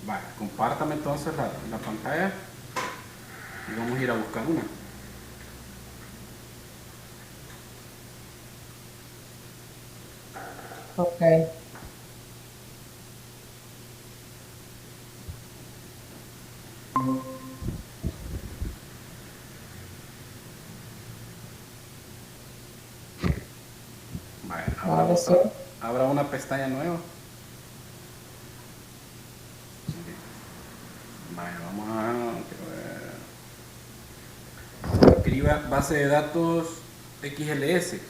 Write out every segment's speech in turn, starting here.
Vale, compártame entonces la pantalla y vamos a ir a buscar una. Ok. Vale, Ahora sí. abra una pestaña nueva. Vale, vamos a escriba base de datos XLS.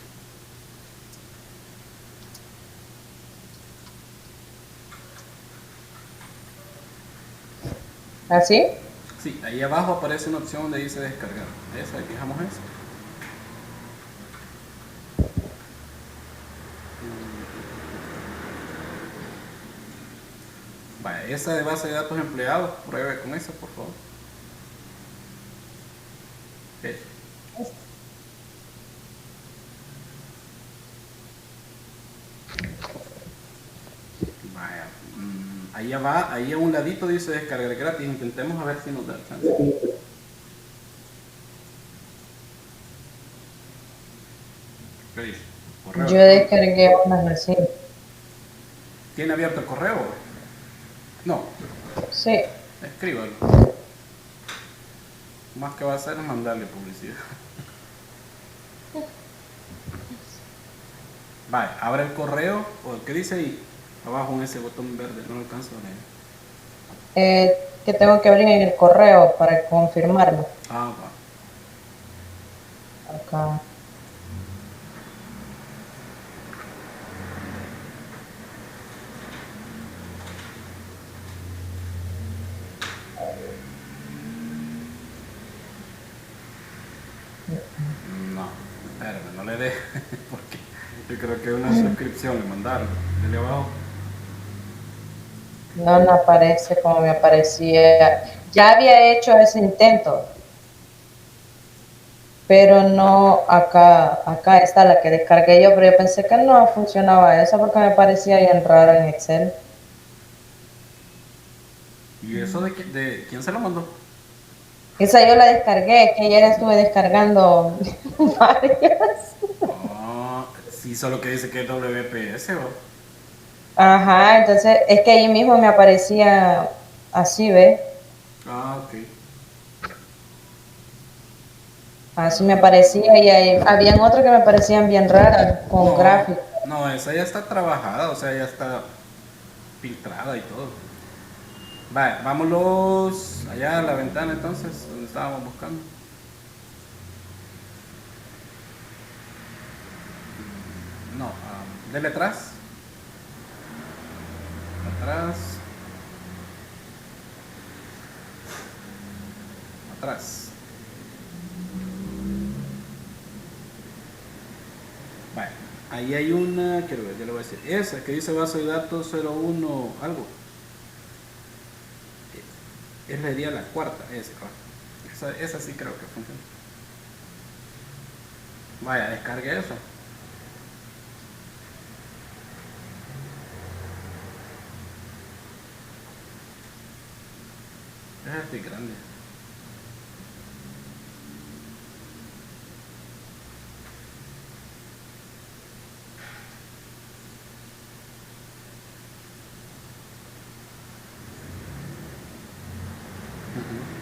¿Así? Sí, ahí abajo aparece una opción donde dice descargar. Esa, fijamos esa. Vale, esa de base de datos empleados, pruebe con esa, por favor. Eso. Vaya, ahí va, ahí a un ladito dice descargar gratis. Intentemos a ver si nos da chance. ¿Qué dice? Correo Yo electrónico. descargué unas así. ¿Tiene abierto el correo? No, Sí. escríbalo. Más que va a hacer es mandarle publicidad. Vale, abre el correo, o ¿qué dice ahí? Abajo en ese botón verde, no lo alcanzo a leer. Que tengo que abrir en el correo para confirmarlo. Ah, va. Acá. No, espérame, no le dé, porque yo creo que una suscripción le mandaron. Dele abajo. No me aparece como me aparecía. Ya había hecho ese intento, pero no acá. Acá está la que descargué yo, pero yo pensé que no funcionaba eso porque me parecía bien raro en Excel. ¿Y eso de quién se lo mandó? Esa yo la descargué, que ayer estuve descargando varias. Ah, sí, solo que dice que es WPS, ¿o? Ajá, entonces es que ahí mismo me aparecía así, ¿ves? Ah, ok. Así me Ah, aparecía y ahí, habían otras que me parecían bien raras, con no, gráficos. no, esa ya está trabajada, o sea, ya está filtrada y todo. Vale, vámonos allá a la ventana entonces, donde estábamos buscando. No, dele atrás, atrás, atrás. Vale, ahí hay una, quiero ver, ya le voy a decir, esa que dice base de datos 01 algo. Esa sería la cuarta, esa sí creo que funciona. Vaya, descargue eso. Esa estoy grande.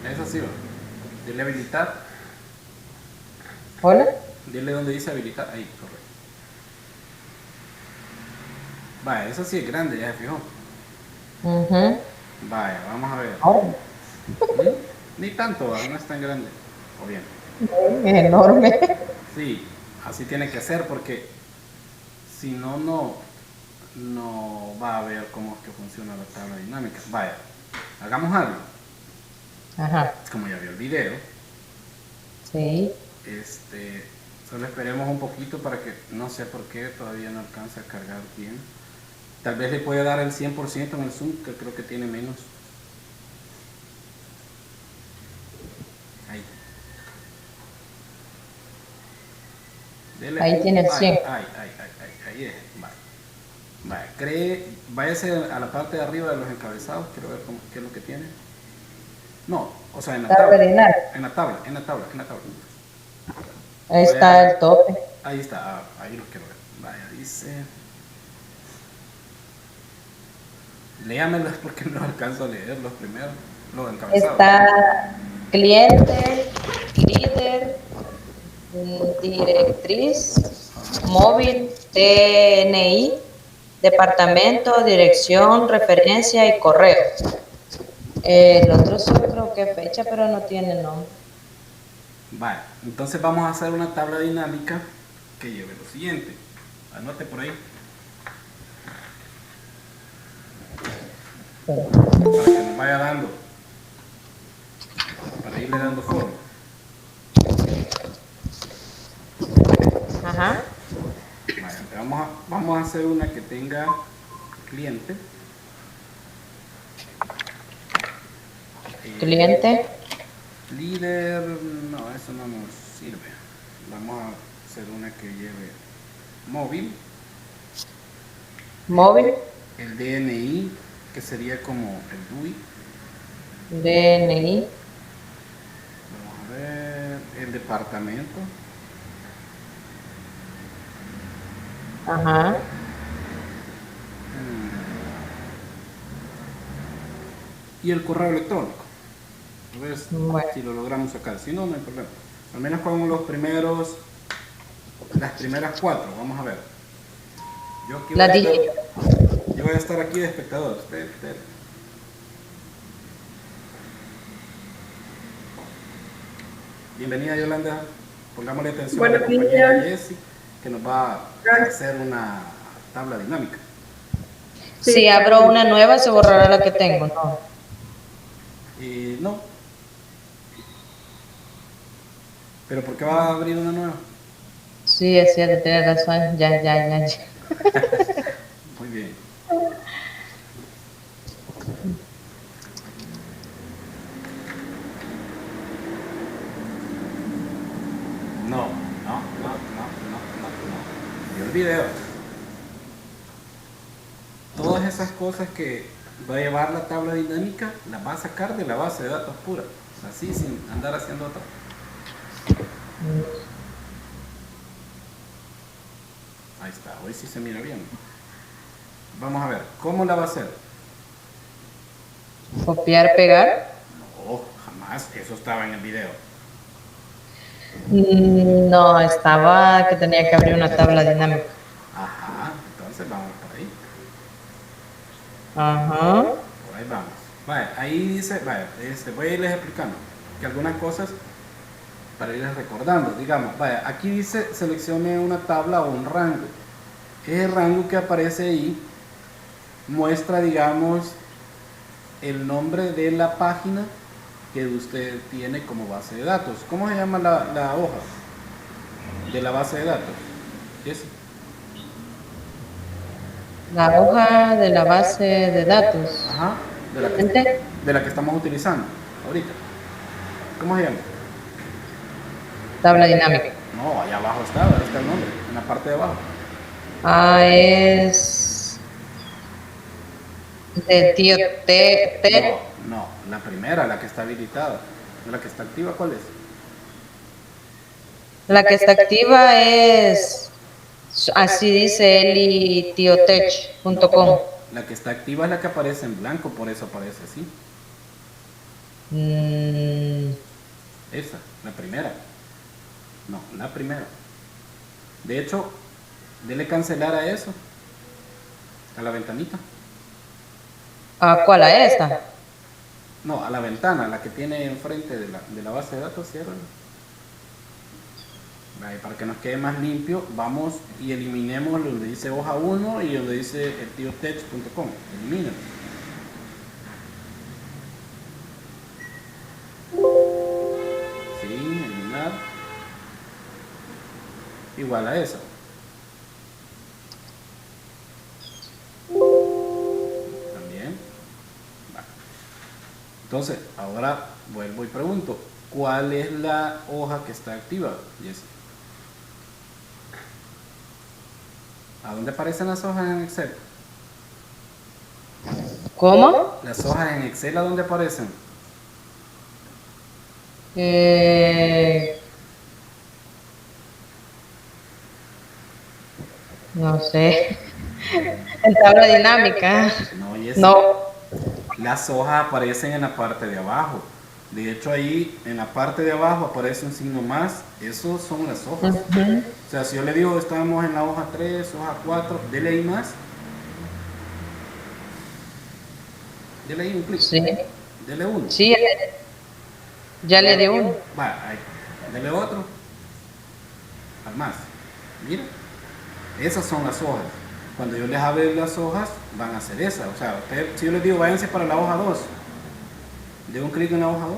Esa sí va. Dile habilitar. ¿Hola? Dile donde dice habilitar. Ahí, correcto. Vaya, esa sí es grande, ya se fijó. Ujú. Vaya, vamos a ver. Ahora, ¿Mm? Ni tanto, no es tan grande. O bien. es enorme. Sí, así tiene que ser porque si no, no va a ver cómo es que funciona la tabla dinámica. Vaya, hagamos algo. Ajá, Como ya vio el video, sí. este, solo esperemos un poquito para que, no sé por qué todavía no alcanza a cargar bien. Tal vez le puede dar el 100% en el zoom, que creo que tiene menos. Ahí. Dele. Ahí tiene el Ay, 100. ay, ay, ay, ay, ahí es. Vale. Vale, váyase a la parte de arriba de los encabezados, quiero ver qué es lo que tiene. No, o sea, en la Tabla tabla. dinámica. En la tabla, en la tabla, en la tabla. Ahí está Vaya, el tope. ahí está, ahí lo quiero ver. Vaya, dice. Léamelos porque no alcanzo a leer los primeros, los encabezados. Está cliente, líder, directriz, móvil, DNI, departamento, dirección, referencia y correo. El otro solo creo que fecha, pero no tiene nombre. Vale, entonces vamos a hacer una tabla dinámica que lleve lo siguiente. Anote por ahí para que nos vaya dando, para irle dando forma. Ajá. Vale, vamos a hacer una que tenga cliente. Cliente, Líder, no, eso no nos sirve. Vamos a hacer una que lleve móvil. móvil, El DNI, que sería como el DUI. DNI, Vamos a ver, el departamento. ajá. Y el correo electrónico. A ver Bueno, si lo logramos sacar. Si no, no hay problema. Al menos con las primeras 4. Vamos a ver. Yo aquí voy la a estar, dije yo. yo voy a estar aquí de espectador. Espera. Bienvenida, Yolanda. Pongámosle atención a la compañera Jessie, que nos va a hacer una tabla dinámica. Si abro una nueva, se borrará la que tengo, ¿no? No. ¿Pero por qué va a abrir una nueva? Sí, es cierto, tienes razón. Ya. Muy bien. No. Y el video. Todas esas cosas que va a llevar la tabla dinámica las va a sacar de la base de datos pura. Así, sin andar haciendo otra. Ahí está, hoy sí se mira bien. Vamos a ver, ¿cómo la va a hacer? Copiar, pegar. No, jamás, eso estaba en el video. No, estaba que tenía que abrir una tabla dinámica. Ajá, entonces vamos por ahí. Ajá. Por ahí vamos. Vale, ahí dice, vale, voy a irles explicando que algunas cosas para irles recordando. Digamos, vaya, aquí dice seleccione una tabla o un rango. Ese rango que aparece ahí muestra, digamos, el nombre de la página que usted tiene como base de datos. ¿Cómo se llama la hoja de la base de datos? ¿Es? La hoja de la base de datos. Ajá, de la que estamos utilizando ahorita. ¿Cómo se llama? Tabla dinámica. No, allá abajo está el nombre, en la parte de abajo. Ah, es de tío T. No, la primera, la que está habilitada. La que está activa, ¿cuál es? La que está activa es, así dice elitiotech.com. La que está activa es la que aparece en blanco, por eso aparece así. Mm, Esa, la primera. No, la primera. De hecho, dele cancelar a eso, a la ventanita. ¿A cuál? ¿A esta? No, a la ventana, la que tiene enfrente de la base de datos, cierra. Para que nos quede más limpio, vamos y eliminemos donde dice hoja 1 y donde dice eltiotech.com. Elimínalo. Sí, eliminar. Igual a eso. También. Vale. Entonces, ahora vuelvo y pregunto, ¿cuál es la hoja que está activa, Jessy? ¿A dónde aparecen las hojas en Excel? ¿Cómo? Las hojas en Excel, ¿a dónde aparecen? Eh, no sé. En tabla dinámica. No, Jessy. No. Las hojas aparecen en la parte de abajo. De hecho, ahí en la parte de abajo aparece un signo más. Esos son las hojas. Ujú. O sea, si yo le digo, estamos en la hoja 3, hoja 4, dele ahí más. Dele ahí un clic. Sí. Dele uno. Sí, ya le di uno. Va, ahí. Dele otro. Al más. Mira. Esas son las hojas. Cuando yo les hable las hojas, van a hacer esa. O sea, si yo les digo, váyanse para la hoja 2, de un clic en la hoja 2,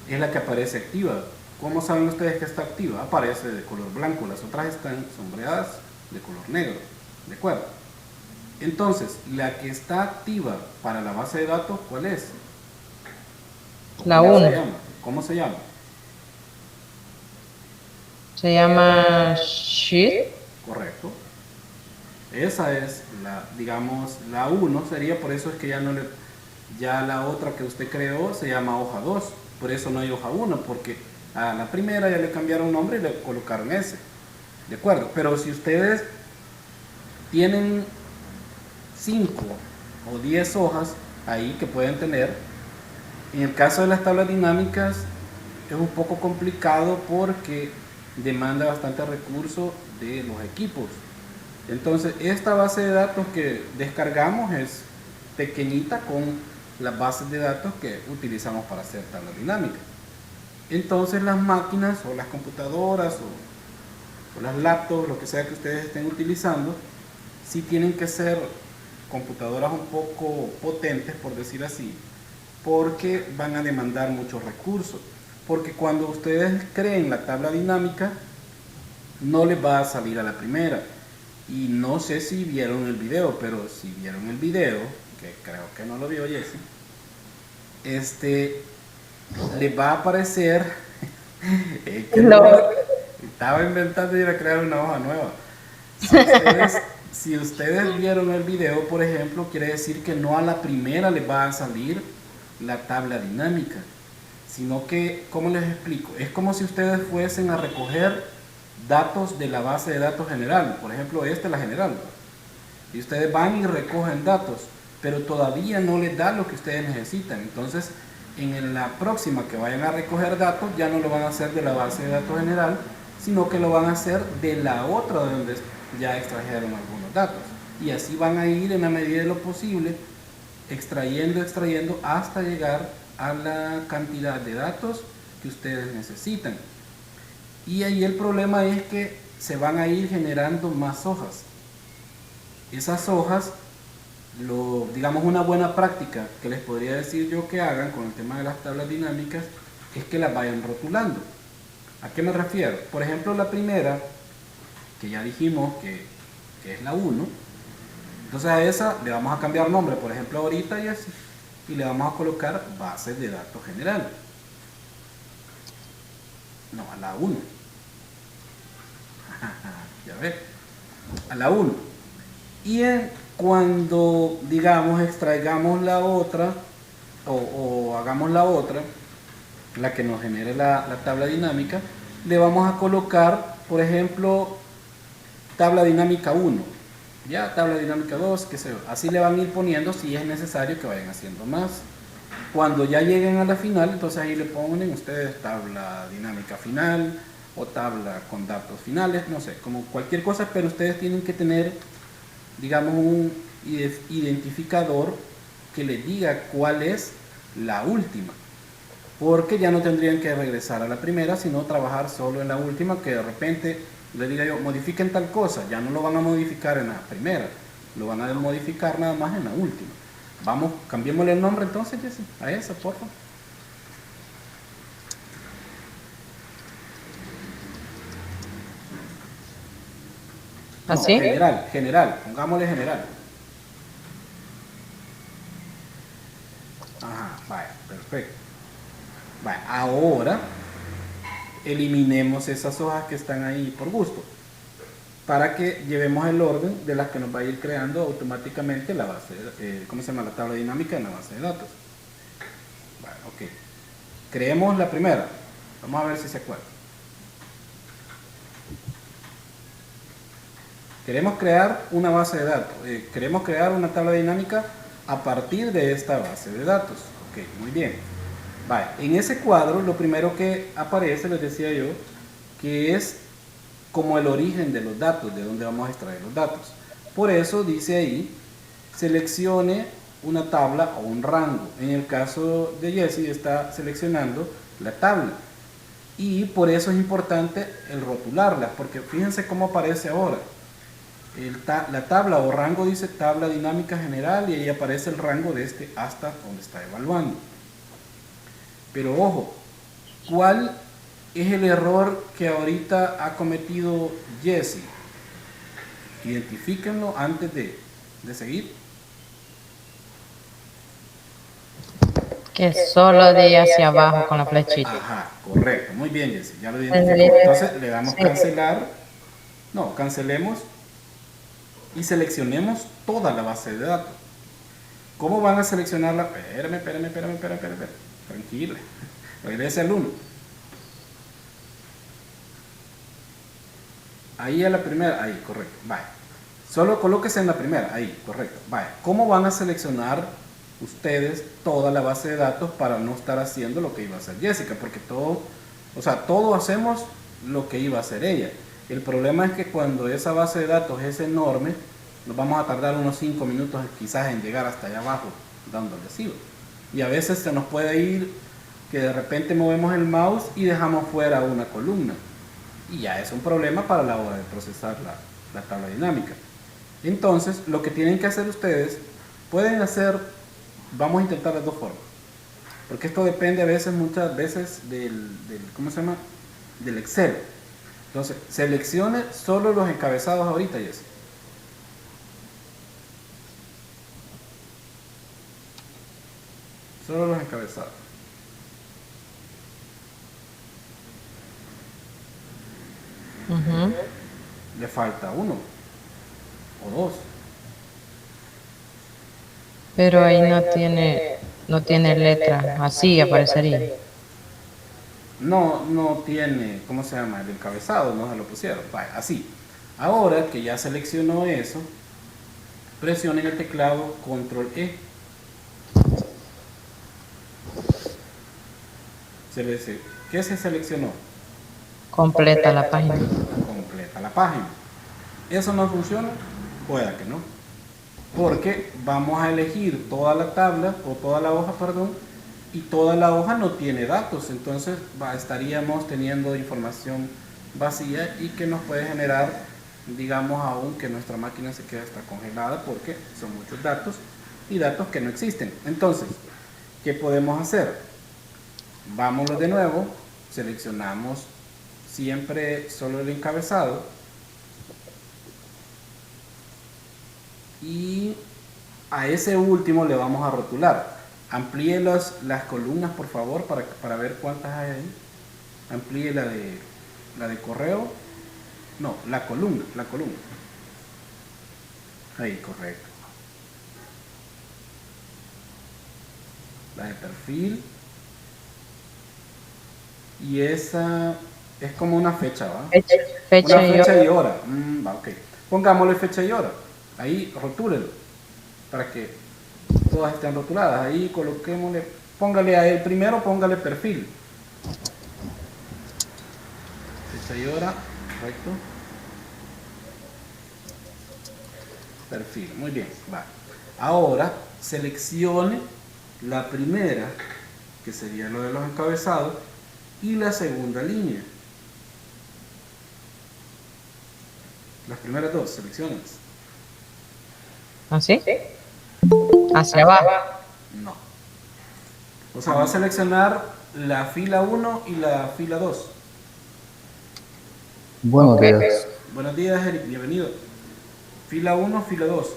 es la que aparece activa. ¿Cómo saben ustedes que está activa? Aparece de color blanco, las otras están sombreadas de color negro. ¿De acuerdo? Entonces, la que está activa para la base de datos, ¿cuál es? La ¿Cómo se 1. llama? ¿Cómo se llama? Se llama Sheet. Correcto. Esa es la, digamos, la 1 sería, por eso es que ya no le, ya la otra que usted creó se llama hoja 2, por eso no hay hoja 1, porque a la primera ya le cambiaron nombre y le colocaron ese. ¿De acuerdo? Pero si ustedes tienen 5 o 10 hojas ahí que pueden tener, en el caso de las tablas dinámicas es un poco complicado porque demanda bastante recurso de los equipos. Entonces, esta base de datos que descargamos es pequeñita con las bases de datos que utilizamos para hacer tablas dinámicas. Entonces, las máquinas o las computadoras o las laptops, lo que sea que ustedes estén utilizando, sí tienen que ser computadoras un poco potentes, por decir así, porque van a demandar muchos recursos. Porque cuando ustedes creen la tabla dinámica, no les va a salir a la primera. Y no sé si vieron el video, pero si vieron el video, que creo que no lo vio Jesse, les va a aparecer que No. estaba inventando y iba a crear una hoja nueva. Si ustedes, si ustedes vieron el video, por ejemplo, quiere decir que no a la primera les va a salir la tabla dinámica, sino que, ¿cómo les explico? Es como si ustedes fuesen a recoger datos de la base de datos general, por ejemplo, esta es la general, y ustedes van y recogen datos, pero todavía no les da lo que ustedes necesitan. Entonces, en la próxima que vayan a recoger datos, ya no lo van a hacer de la base de datos general, sino que lo van a hacer de la otra donde ya extrajeron algunos datos. Y así van a ir en la medida de lo posible extrayendo hasta llegar a la cantidad de datos que ustedes necesitan. Y ahí el problema es que se van a ir generando más hojas. Esas hojas, digamos una buena práctica que les podría decir yo que hagan con el tema de las tablas dinámicas es que las vayan rotulando. ¿A qué me refiero? Por ejemplo, la primera, que ya dijimos que es la 1, entonces a esa le vamos a cambiar nombre, por ejemplo ahorita y así, y le vamos a colocar bases de datos general. No, a la 1. Ya ves, a la 1. Y cuando, digamos, extraigamos la otra, o hagamos la otra, la que nos genere la tabla dinámica, le vamos a colocar, por ejemplo, tabla dinámica 1, ya tabla dinámica 2, qué sé yo. Así le van a ir poniendo si es necesario que vayan haciendo más. Cuando ya lleguen a la final, entonces ahí le ponen ustedes tabla dinámica final o tabla con datos finales, no sé, como cualquier cosa, pero ustedes tienen que tener, digamos, un identificador que les diga cuál es la última, porque ya no tendrían que regresar a la primera, sino trabajar solo en la última, que de repente le diga yo, modifiquen tal cosa, ya no lo van a modificar en la primera, lo van a modificar nada más en la última. Vamos, cambiémosle el nombre entonces, Jessy, a esa, por favor. No, ¿Así? general, pongámosle general. Ajá, vaya, perfecto. Vaya, ahora eliminemos esas hojas que están ahí por gusto. para que llevemos el orden de las que nos va a ir creando automáticamente la base, ¿cómo se llama? La tabla dinámica en la base de datos. Vale, ok. Creemos la primera. Vamos a ver si se acuerda. Queremos crear una base de datos. Queremos crear una tabla dinámica a partir de esta base de datos. Ok, muy bien. Vale, en ese cuadro lo primero que aparece, les decía yo, que es como el origen de los datos, de dónde vamos a extraer los datos. Por eso dice ahí, seleccione una tabla o un rango. En el caso de Jessie está seleccionando la tabla. Y por eso es importante el rotularla, porque fíjense cómo aparece ahora. La tabla o rango dice tabla dinámica general y ahí aparece el rango de este hasta donde está evaluando. Pero ojo, ¿cuál es el error que ahorita ha cometido Jessie? Identifíquenlo antes de seguir. Que solo de hacia abajo con la flechita. Ajá, correcto, muy bien Jessie, ya lo identificó. Entonces le damos cancelar, no, cancelemos y seleccionemos toda la base de datos. ¿Cómo van a seleccionarla? Espérame. Tranquila. Regrese al 1. Ahí a la primera, ahí, correcto. Vaya. Solo colóquese en la primera, ahí, correcto. Vaya. ¿Cómo van a seleccionar ustedes toda la base de datos para no estar haciendo lo que iba a hacer Jessica? Porque todos hacemos lo que iba a hacer ella. El problema es que cuando esa base de datos es enorme, nos vamos a tardar unos 5 minutos quizás en llegar hasta allá abajo dando el recibo. Y a veces se nos puede ir que de repente movemos el mouse y dejamos fuera una columna. Y ya es un problema para la hora de procesar la tabla dinámica. Entonces, lo que tienen que hacer ustedes, pueden hacer, vamos a intentar de dos formas. Porque esto depende a veces, muchas veces, ¿cómo se llama? Del Excel. Entonces, seleccione solo los encabezados ahorita, Jess. Solo los encabezados. Le falta uno o dos. Pero ahí no tiene letra, así aparecería. No tiene, ¿cómo se llama? El encabezado, no se lo pusieron. Vaya, así. Ahora que ya seleccionó eso, presionen el teclado Control E. ¿Qué se seleccionó? Completa la página. Completa la página. ¿Eso no funciona? Pueda que no. Porque vamos a elegir toda la tabla, o toda la hoja, perdón, y toda la hoja no tiene datos. Entonces estaríamos teniendo información vacía y que nos puede generar, digamos, aún que nuestra máquina se queda hasta congelada porque son muchos datos y datos que no existen. Entonces, ¿qué podemos hacer? Vámonos de nuevo, seleccionamos siempre solo el encabezado y a ese último le vamos a rotular. Amplíe las columnas, por favor, para ver cuántas hay ahí. Amplíe la de correo. No, la columna. Ahí, correcto. La de perfil. Y esa es como una fecha, ¿va? Fecha y hora. Va, ok. Pongámosle fecha y hora. Ahí, rotúlelo. Para que todas estén rotuladas. Ahí coloquémosle, póngale a él primero, póngale perfil. Fecha y hora, correcto. Perfil, muy bien, va. Ahora seleccione la primera, que sería lo de los encabezados, y la segunda línea. Las primeras dos, selecciones. ¿Así? Hacia abajo. No. O sea, va a seleccionar la fila 1 y la fila 2. Buenos días. Buenos días, Eric, bienvenido. Fila 1, fila 2.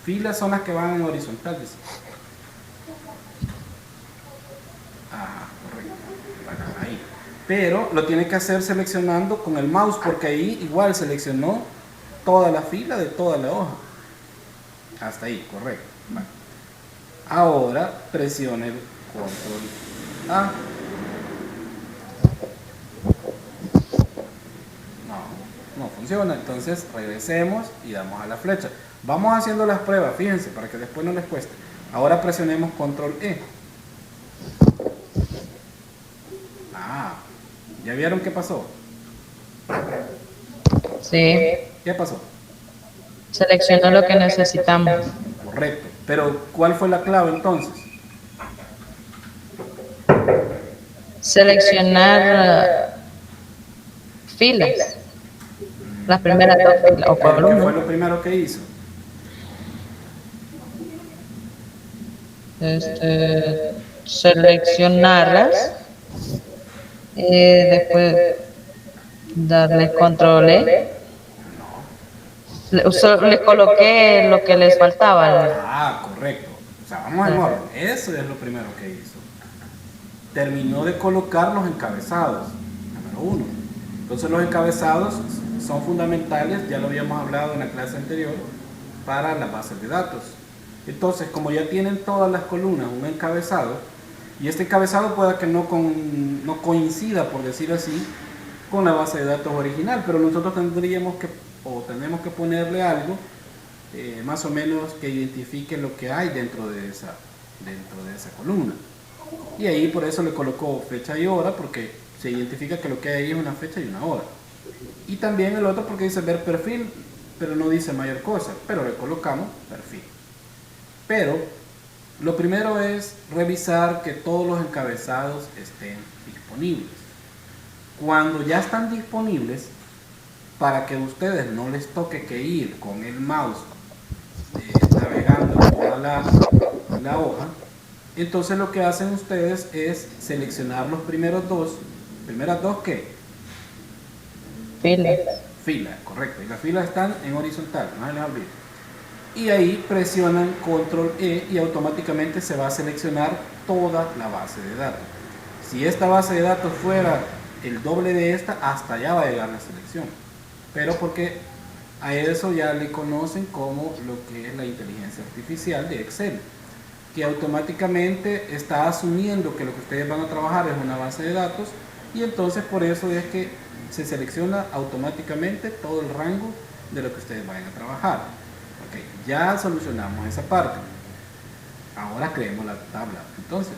Filas son las que van en horizontal, dice. Correcto. Bueno, ahí. pero lo tiene que hacer seleccionando con el mouse, porque ahí igual seleccionó toda la fila de toda la hoja. Hasta ahí, correcto. Vale. Ahora presione el control A. No funciona, entonces regresemos y damos a la flecha. Vamos haciendo las pruebas, fíjense, para que después no les cueste. Ahora presionemos control E. ¿Ya vieron qué pasó? Sí. ¿Qué pasó? Seleccionó lo que necesitamos. Correcto. Pero, ¿cuál fue la clave entonces? Seleccionar filas. Las primeras dos filas o ¿Qué fue columnas. lo primero que hizo? Seleccionarlas. Después darle control E. Le coloqué lo que les faltaba. Correcto. O sea, vamos en orden. Eso es lo primero que hizo. Terminó de colocar los encabezados. Número 1. Entonces los encabezados son fundamentales, ya lo habíamos hablado en la clase anterior, para las bases de datos. Entonces, como ya tienen todas las columnas un encabezado, y este encabezado pueda que no coincida, por decir así, con la base de datos original, pero nosotros tenemos que ponerle algo más o menos que identifique lo que hay dentro de esa columna. Y ahí por eso le colocó fecha y hora, porque se identifica que lo que hay ahí es una fecha y una hora. Y también el otro porque dice ver perfil, pero no dice mayor cosa, pero le colocamos perfil. Pero lo primero es revisar que todos los encabezados estén disponibles. Cuando ya están disponibles, para que a ustedes no les toque que ir con el mouse navegando toda la hoja, entonces lo que hacen ustedes es seleccionar los primeras dos, ¿qué? Filas, correcto. Y las filas están en horizontal, no se les olvide. Y ahí presionan control E y automáticamente se va a seleccionar toda la base de datos. Si esta base de datos fuera el doble de esta, hasta allá va a llegar la selección. Pero porque a eso ya le conocen como lo que es la inteligencia artificial de Excel, que automáticamente está asumiendo que lo que ustedes van a trabajar es una base de datos, y entonces por eso es que se selecciona automáticamente todo el rango de lo que ustedes vayan a trabajar. Ok, ya solucionamos esa parte. Ahora creemos la tabla. Entonces,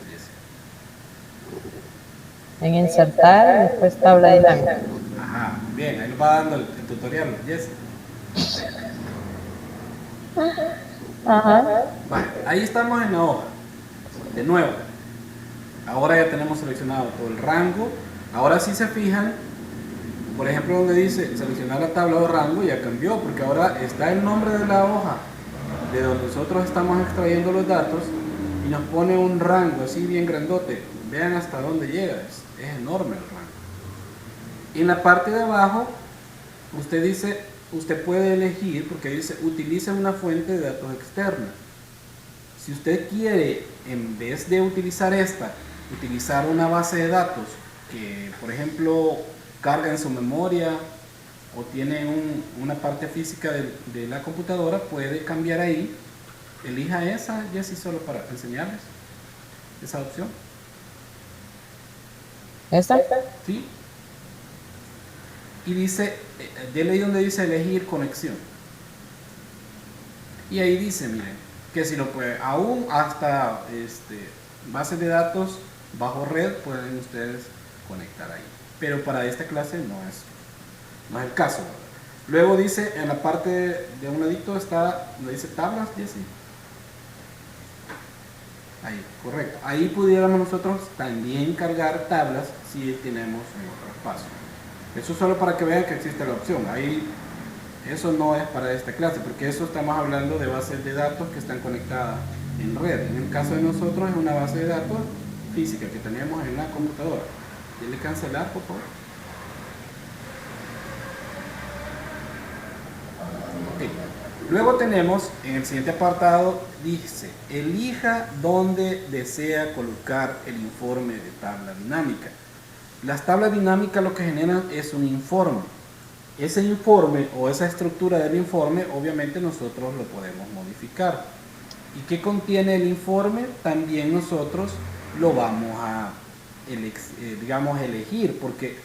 En insertar, después tabla dinámica. ajá, bien, ahí nos va dando el tutorial, Jess. Ajá. Vale, ahí estamos en la hoja. De nuevo, ahora ya tenemos seleccionado todo el rango. Ahora si se fijan, por ejemplo donde dice seleccionar la tabla o rango, ya cambió, porque ahora está el nombre de la hoja de donde nosotros estamos extrayendo los datos y nos pone un rango así bien grandote. Vean hasta dónde llega, es enorme el rango. Y en la parte de abajo usted puede elegir, porque dice utilice una fuente de datos externa. Si usted quiere, en vez de utilizar utilizar una base de datos que, por ejemplo, carga en su memoria o tiene una parte física de la computadora, puede cambiar ahí. Elija esa, Jessy, solo para enseñarles esa opción. ¿Esta? ¿Sí? Y dice, dele ahí donde dice elegir conexión. Y ahí dice, miren, que si lo puede, aún hasta bases de datos bajo red pueden ustedes conectar ahí. Pero para esta clase no es el caso, ¿verdad? Luego dice, en la parte de un ladito está, donde dice tablas, Jessy. Ahí, correcto. Ahí pudiéramos nosotros también cargar tablas si tenemos un otro espacio. Eso solo para que vean que existe la opción. Ahí, eso no es para esta clase, porque eso estamos hablando de bases de datos que están conectadas en red. En el caso de nosotros es una base de datos física que tenemos en la computadora. Dile cancelar, por favor. Okay. Luego tenemos en el siguiente apartado, dice, elija dónde desea colocar el informe de tabla dinámica. las tablas dinámicas lo que generan es un informe. Ese informe o esa estructura del informe, obviamente nosotros lo podemos modificar. ¿Y qué contiene el informe? También nosotros lo vamos a, digamos, elegir, porque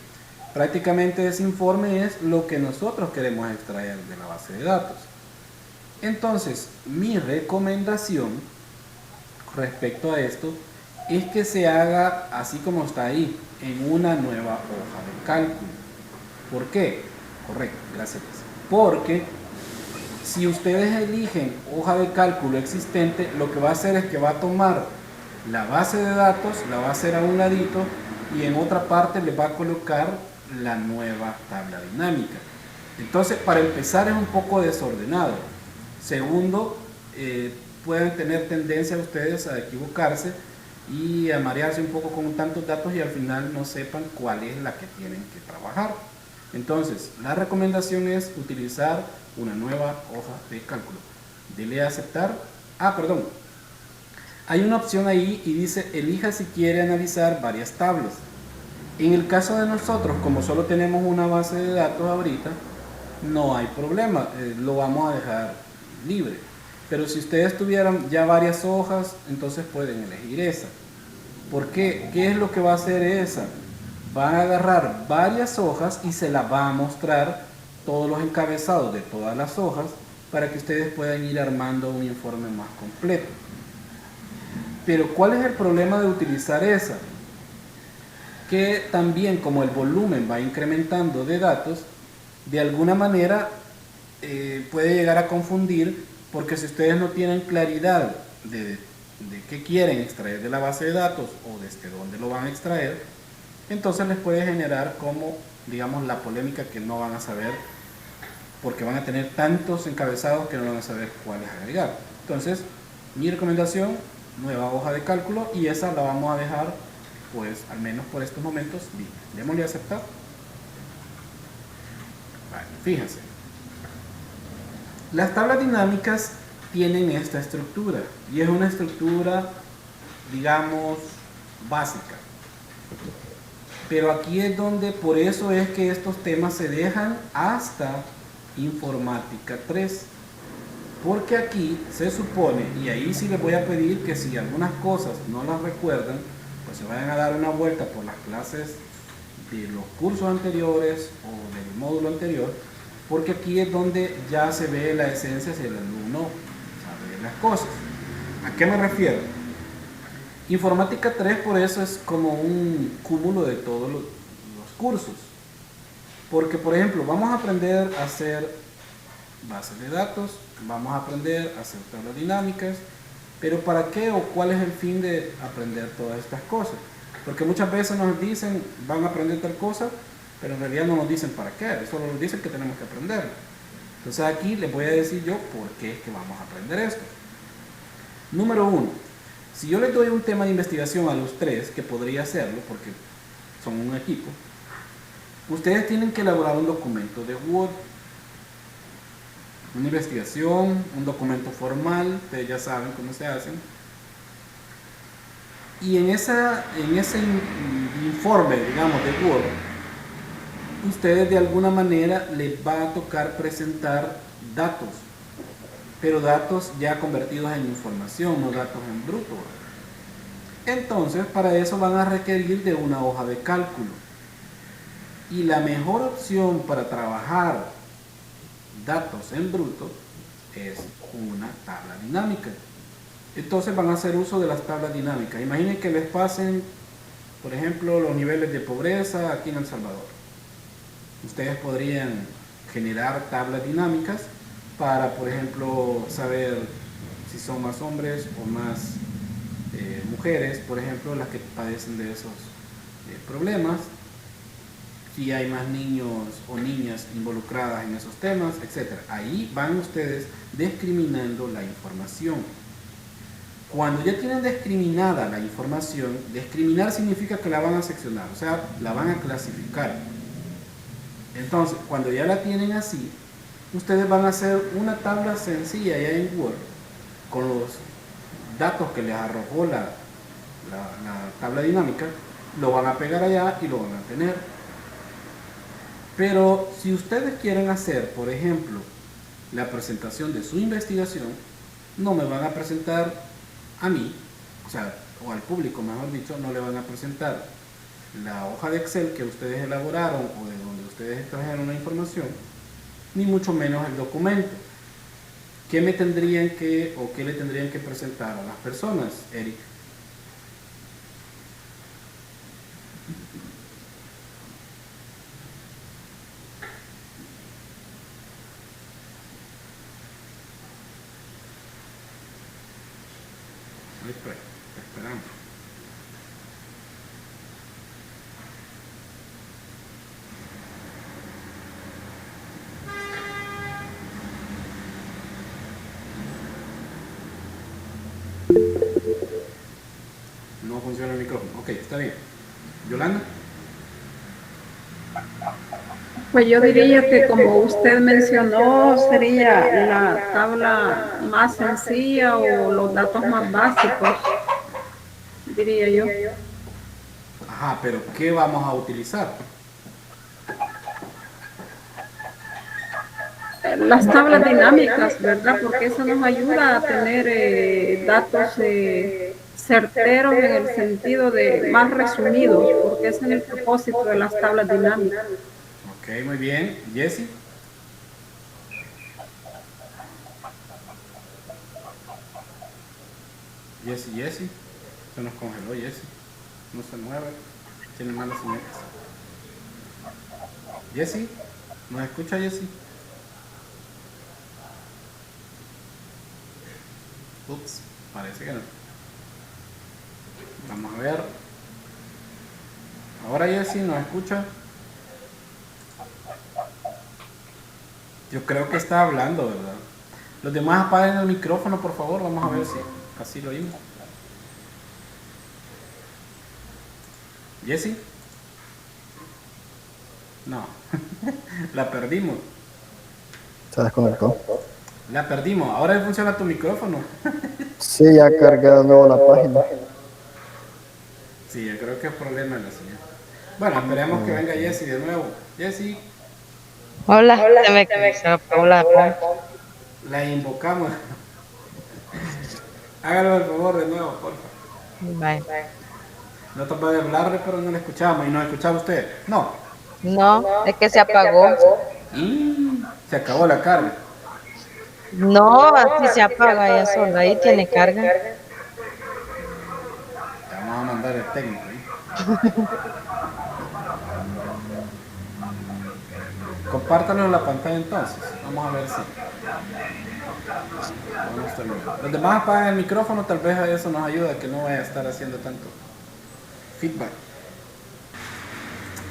prácticamente ese informe es lo que nosotros queremos extraer de la base de datos. Entonces, mi recomendación respecto a esto es que se haga así como está ahí, en una nueva hoja de cálculo. ¿Por qué? Correcto, gracias. Porque si ustedes eligen hoja de cálculo existente, lo que va a hacer es que va a tomar la base de datos, la va a hacer a un ladito y en otra parte le va a colocar la nueva tabla dinámica. Entonces, para empezar es un poco desordenado. Segundo, pueden tener tendencia ustedes a equivocarse y a marearse un poco con tantos datos y al final no sepan cuál es la que tienen que trabajar. Entonces, la recomendación es utilizar una nueva hoja de cálculo. Dele a aceptar. Perdón. Hay una opción ahí y dice, elija si quiere analizar varias tablas. En el caso de nosotros, como solo tenemos una base de datos ahorita, no hay problema, lo vamos a dejar libre. Pero si ustedes tuvieran ya varias hojas, entonces pueden elegir esa. ¿Por qué? ¿Qué es lo que va a hacer esa? Van a agarrar varias hojas y se las va a mostrar todos los encabezados de todas las hojas para que ustedes puedan ir armando un informe más completo. Pero ¿cuál es el problema de utilizar esa? Que también como el volumen va incrementando de datos, de alguna manera puede llegar a confundir, porque si ustedes no tienen claridad de qué quieren extraer de la base de datos o desde dónde lo van a extraer, entonces les puede generar como, digamos, la polémica que no van a saber, porque van a tener tantos encabezados que no van a saber cuáles agregar. Entonces, mi recomendación, nueva hoja de cálculo, y esa la vamos a dejar, pues, al menos por estos momentos, bien. Démosle a aceptar. Vale, fíjense. Las tablas dinámicas tienen esta estructura, y es una estructura, digamos, básica. Pero aquí es donde, por eso es que estos temas se dejan hasta informática 3. Porque aquí se supone, y ahí sí les voy a pedir que si algunas cosas no las recuerdan, pues se vayan a dar una vuelta por las clases de los cursos anteriores o del módulo anterior, porque aquí es donde ya se ve la esencia si el alumno sabe las cosas. ¿A qué me refiero? Informática 3 por eso es como un cúmulo de todos los cursos. Porque, por ejemplo, vamos a aprender a hacer bases de datos, vamos a aprender a hacer tablas dinámicas, pero ¿para qué o cuál es el fin de aprender todas estas cosas? Porque muchas veces nos dicen, van a aprender tal cosa, pero en realidad no nos dicen para qué, solo nos dicen que tenemos que aprenderlo. Entonces aquí les voy a decir yo por qué es que vamos a aprender esto. Número 1. Si yo les doy un tema de investigación a los tres, que podría hacerlo porque son un equipo, ustedes tienen que elaborar un documento de Word, una investigación, un documento formal, ustedes ya saben cómo se hacen. Y en ese informe, digamos, de Word, ustedes de alguna manera les va a tocar presentar datos, pero datos ya convertidos en información, no datos en bruto. Entonces, para eso van a requerir de una hoja de cálculo. Y la mejor opción para trabajar datos en bruto es una tabla dinámica. Entonces van a hacer uso de las tablas dinámicas. Imaginen que les pasen, por ejemplo, los niveles de pobreza aquí en El Salvador. Ustedes podrían generar tablas dinámicas para, por ejemplo, saber si son más hombres o más mujeres, por ejemplo, las que padecen de esos problemas, si hay más niños o niñas involucradas en esos temas, etc. Ahí van ustedes discriminando la información. Cuando ya tienen discriminada la información, discriminar significa que la van a seccionar, o sea, la van a clasificar. Entonces, cuando ya la tienen así, ustedes van a hacer una tabla sencilla ya en Word con los datos que les arrojó la tabla dinámica, lo van a pegar allá y lo van a tener. Pero si ustedes quieren hacer, por ejemplo, la presentación de su investigación, no me van a presentar a mí, o sea, o al público, mejor dicho, no le van a presentar la hoja de Excel que ustedes elaboraron o de donde ustedes extrajeron la información, ni mucho menos el documento. ¿Qué me tendrían que o qué le tendrían que presentar a las personas, Eric? Estoy esperando. No funciona el micrófono. Ok, está bien. Yolanda. Pues yo diría que como usted mencionó, sería la tabla más sencilla o los datos más básicos, diría yo. Ajá, pero ¿qué vamos a utilizar? Las tablas dinámicas, ¿verdad? Porque eso nos ayuda a tener datos certeros en el sentido de más resumidos, porque ese es el propósito de las tablas dinámicas. Ok, muy bien. Jesse. Jesse. Se nos congeló Jesse. No se mueve. Tiene malas señales. Jesse. ¿Nos escucha Jesse? Ups, parece que no. Vamos a ver. Ahora Jesse nos escucha. Yo creo que está hablando, ¿verdad? Los demás apaguen el micrófono, por favor. Vamos a ver si así lo oímos. Jesse. No. La perdimos. Se desconectó. La perdimos. Ahora funciona tu micrófono. Sí, ya cargué de nuevo la página. Sí, yo creo que es problema de la señal. Bueno, esperemos que venga Jesse de nuevo. Jesse, Hola, se me apagó la compu. la invocamos. Hágalo por favor de nuevo, por favor. Bye. No trataba de hablarle, pero no le escuchamos. ¿Y no escuchaba usted? No. No, es que se apagó. Y se acabó la carga. No, así se apaga ella sola. Ahí tiene carga. Te vamos a mandar el técnico. Compártanlo en la pantalla entonces. Vamos a ver si. Vamos a terminar. Los demás apagan el micrófono, tal vez a eso nos ayuda, que no vaya a estar haciendo tanto feedback.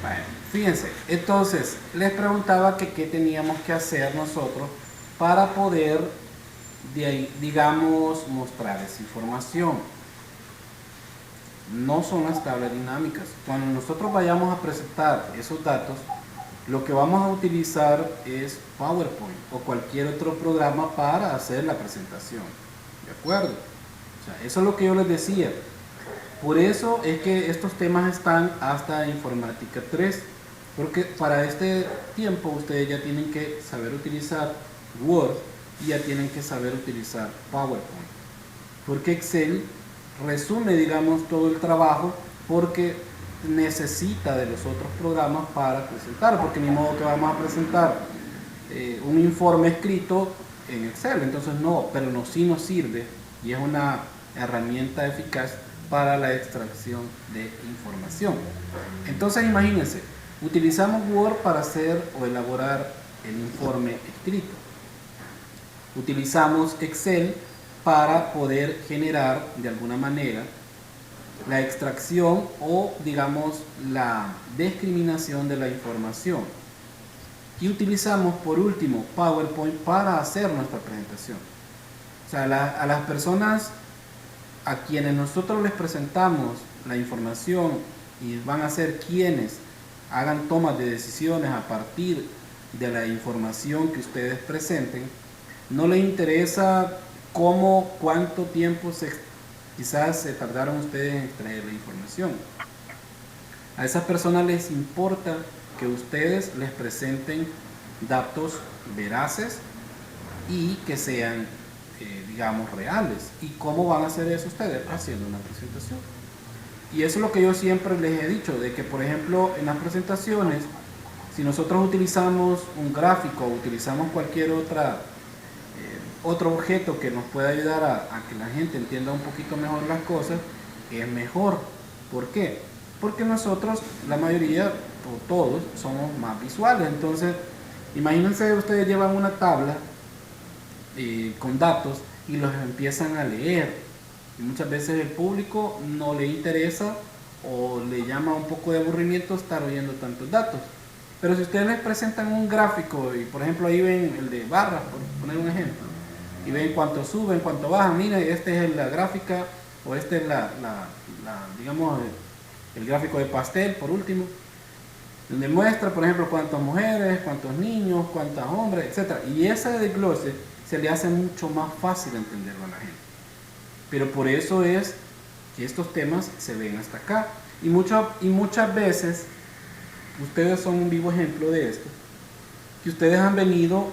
Bueno, fíjense, entonces les preguntaba que qué teníamos que hacer nosotros para poder, digamos, mostrar esa información. No son las tablas dinámicas. Cuando nosotros vayamos a presentar esos datos, lo que vamos a utilizar es PowerPoint o cualquier otro programa para hacer la presentación. ¿De acuerdo? O sea, eso es lo que yo les decía. Por eso es que estos temas están hasta Informática 3, porque para este tiempo ustedes ya tienen que saber utilizar Word y ya tienen que saber utilizar PowerPoint. Porque Excel resume, digamos, todo el trabajo porque necesita de los otros programas para presentar, porque ni modo que vamos a presentar un informe escrito en Excel, entonces no, pero no, sí nos sirve y es una herramienta eficaz para la extracción de información. Entonces imagínense, utilizamos Word para hacer o elaborar el informe escrito, utilizamos Excel para poder generar de alguna manera la extracción o digamos la discriminación de la información, y utilizamos por último PowerPoint para hacer nuestra presentación. O sea, a las personas a quienes nosotros les presentamos la información y van a ser quienes hagan tomas de decisiones a partir de la información que ustedes presenten, no les interesa cómo, cuánto tiempo quizás se tardaron ustedes en extraer la información. A esas personas les importa que ustedes les presenten datos veraces y que sean, digamos, reales. ¿Y cómo van a hacer eso ustedes? Haciendo una presentación. Y eso es lo que yo siempre les he dicho, de que por ejemplo en las presentaciones, si nosotros utilizamos un gráfico o utilizamos cualquier otro objeto que nos pueda ayudar a que la gente entienda un poquito mejor las cosas, es mejor. ¿Por qué? Porque nosotros, la mayoría, o todos, somos más visuales. Entonces, imagínense ustedes llevan una tabla con datos y los empiezan a leer. Y muchas veces el público no le interesa o le llama un poco de aburrimiento estar oyendo tantos datos. Pero si ustedes les presentan un gráfico y por ejemplo ahí ven el de barras, por poner un ejemplo, y ven cuánto suben, cuánto bajan, mire, este es la gráfica o este es digamos, el gráfico de pastel por último, donde muestra por ejemplo cuántas mujeres, cuántos niños, cuántos hombres, etc. Y ese desglose se le hace mucho más fácil entenderlo a la gente. Pero por eso es que estos temas se ven hasta acá. Y muchas veces, ustedes son un vivo ejemplo de esto, que ustedes han venido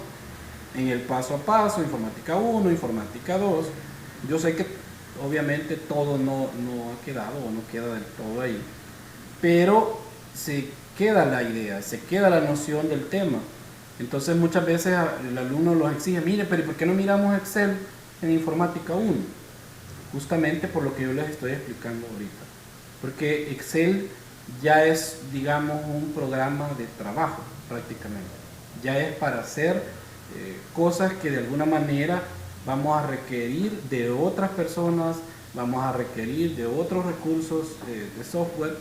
en el paso a paso, informática 1, informática 2. Yo sé que obviamente todo no ha quedado o no queda del todo ahí, pero se queda la idea, se queda la noción del tema. Entonces muchas veces el alumno los exige, mire, pero ¿por qué no miramos Excel en informática 1? Justamente por lo que yo les estoy explicando ahorita. Porque Excel ya es, digamos, un programa de trabajo prácticamente. Ya es para hacer cosas que de alguna manera vamos a requerir de otras personas, vamos a requerir de otros recursos de software,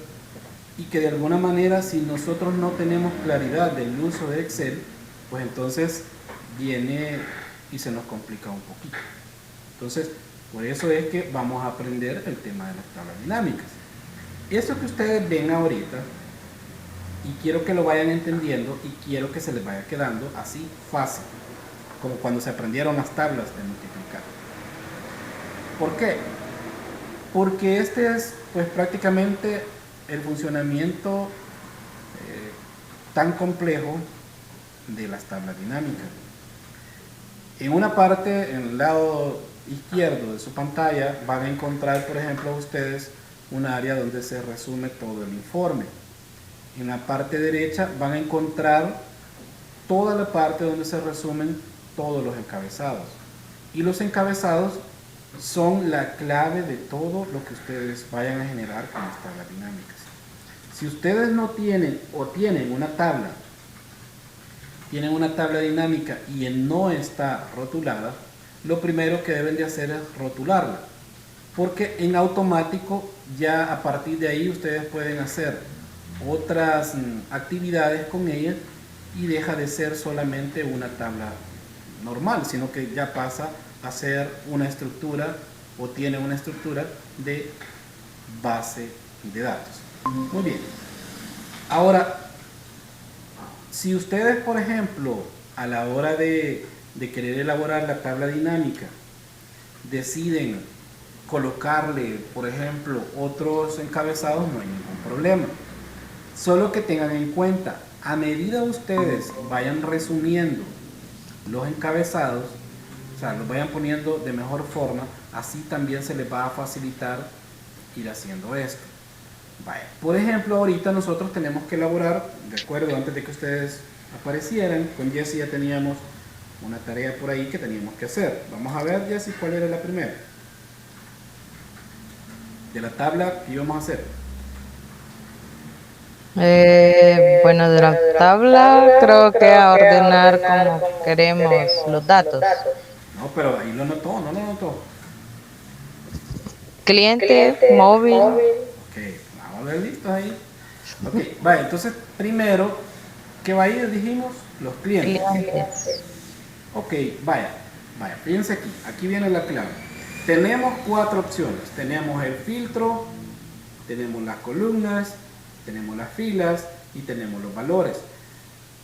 y que de alguna manera si nosotros no tenemos claridad del uso de Excel, pues entonces viene y se nos complica un poquito. Entonces, por eso es que vamos a aprender el tema de las tablas dinámicas. Eso que ustedes ven ahorita, y quiero que lo vayan entendiendo y quiero que se les vaya quedando así fácil, como cuando se aprendieron las tablas de multiplicar. ¿Por qué? Porque este es pues prácticamente el funcionamiento tan complejo de las tablas dinámicas. En una parte, en el lado izquierdo de su pantalla, van a encontrar, por ejemplo, ustedes un área donde se resume todo el informe. En la parte derecha van a encontrar toda la parte donde se resumen todos los encabezados. Y los encabezados son la clave de todo lo que ustedes vayan a generar con las tablas dinámicas. Si ustedes no tienen o tienen una tabla dinámica y no está rotulada, lo primero que deben de hacer es rotularla, porque en automático ya a partir de ahí ustedes pueden hacer otras actividades con ella y deja de ser solamente una tabla normal, sino que ya pasa a ser una estructura o tiene una estructura de base de datos. Muy bien. Ahora, si ustedes, por ejemplo, a la hora de querer elaborar la tabla dinámica, deciden colocarle, por ejemplo, otros encabezados, no hay ningún problema. Solo que tengan en cuenta, a medida ustedes vayan resumiendo los encabezados, o sea, los vayan poniendo de mejor forma, así también se les va a facilitar ir haciendo esto. Vaya. Por ejemplo, ahorita nosotros tenemos que elaborar, de acuerdo, antes de que ustedes aparecieran, con Jessy ya teníamos una tarea por ahí que teníamos que hacer. Vamos a ver, Jessy, cuál era la primera de la tabla que íbamos a hacer. Bueno, de la tabla creo que a ordenar como queremos los datos. No, pero ahí lo notó, no lo notó. Cliente, móvil. Ok, vamos a ver listos ahí. Ok, vaya, entonces primero, ¿qué va a ir? Dijimos, los clientes. Ok, vaya, fíjense aquí viene la clave. Tenemos 4 opciones. Tenemos el filtro, tenemos las columnas, tenemos las filas y tenemos los valores.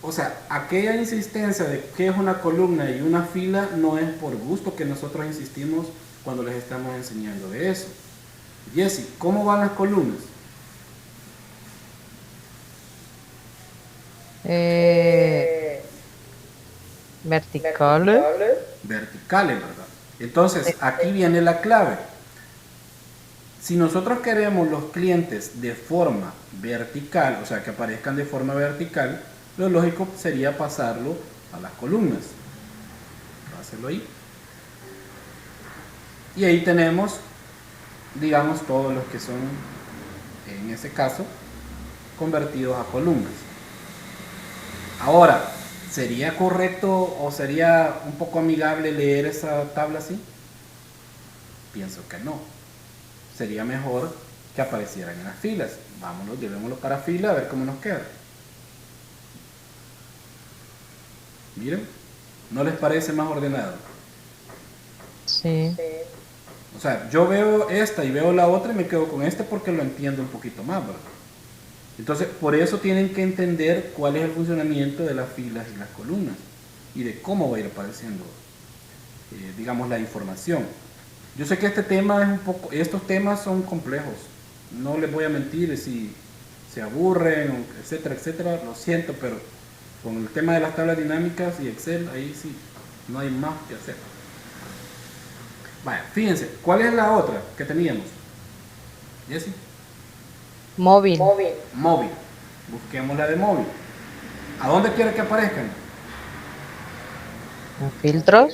O sea, aquella insistencia de qué es una columna y una fila no es por gusto que nosotros insistimos cuando les estamos enseñando de eso. Jessy, ¿cómo van las columnas? Eh, verticales. Verticales, ¿verdad? Entonces, aquí viene la clave. Si nosotros queremos los clientes de forma vertical, o sea, que aparezcan de forma vertical, lo lógico sería pasarlo a las columnas. Páselo ahí. Y ahí tenemos, digamos, todos los que son, en ese caso, convertidos a columnas. Ahora, ¿sería correcto o sería un poco amigable leer esa tabla así? Pienso que no. Sería mejor que aparecieran en las filas. Vámonos, llevémoslo para fila a ver cómo nos queda. Miren, ¿no les parece más ordenado? Sí. O sea, yo veo esta y veo la otra y me quedo con esta porque lo entiendo un poquito más, ¿verdad? Entonces, por eso tienen que entender cuál es el funcionamiento de las filas y las columnas y de cómo va a ir apareciendo, digamos, la información. Yo sé que este tema es un poco, estos temas son complejos. No les voy a mentir si se aburren, etcétera, etcétera. Lo siento, pero con el tema de las tablas dinámicas y Excel, ahí sí, no hay más que hacer. Vale, fíjense, ¿cuál es la otra que teníamos? Jessy. Móvil. Móvil. Busquemos la de móvil. ¿A dónde quiere que aparezcan? ¿En filtros?